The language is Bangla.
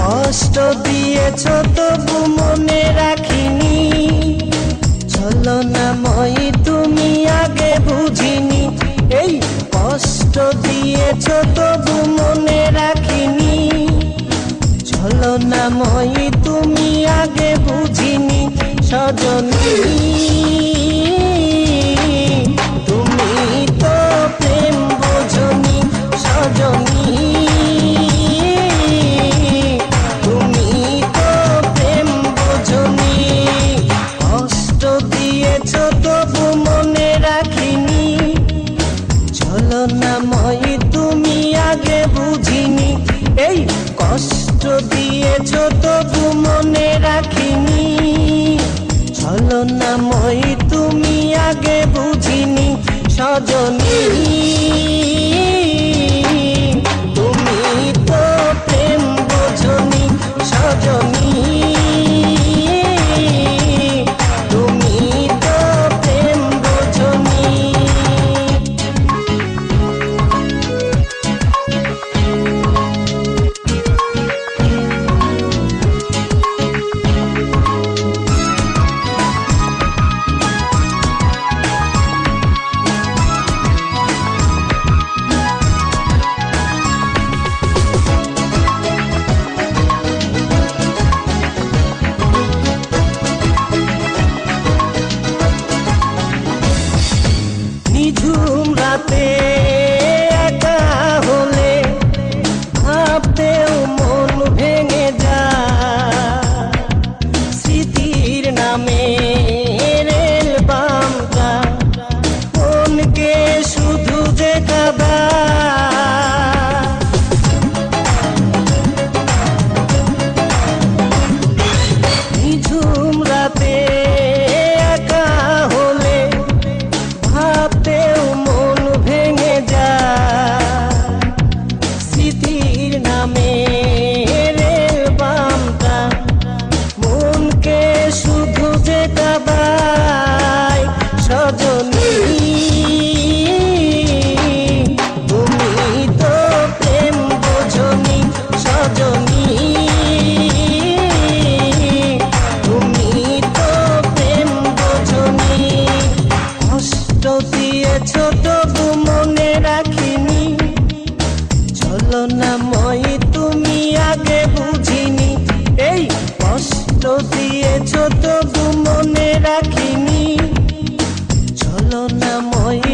কষ্ট দিয়েছ তবু মনে রাখিনি, ছলনাময়ী তুমি আগে বুঝিনি। এই কষ্ট দিয়েছ তবু মনে রাখিনি, ছলনাময়ী তুমি আগে বুঝিনি। সজনী তুমি তো প্রেম বোঝনি, সজনী তুমি তো প্রেম বোঝনি। কষ্ট দিয়েছ তবু মনে রাখিনি, ছলনাময়ী তুমি আগে বুঝিনি। এই কষ্ট দিয়েছ তবু মনে রাখিনি, ছলনাময়ী তুমি আগে বুঝিনি। সজনী তুমি তো প্রেম বোঝনি, সজনী তুমি তো প্রেম বোঝনি। নিঝুম রাতে একা হলে ভাবতেও মন ভেঙে যায়, স্মৃতির নামে রেল বামটা মনকে শুধু যে কাঁদায়। নিঝুম রাতে একা হলে ভাবতেও মন ভেঙে যায়, স্মৃতির নামে রেল বামটা মনকে শুধু যে কাঁদায়। সজনী তুমি তো প্রেম বোঝনি, সজনী তুমি তো প্রেম বোঝনি। কষ্ট দিয়েছ তবু মনে রাখিনি, ছলনাময়ী তুমি আগে বুঝিনি। এই কষ্ট দিয়েছ তবু মনে রাখিনি, ছলনাময়ী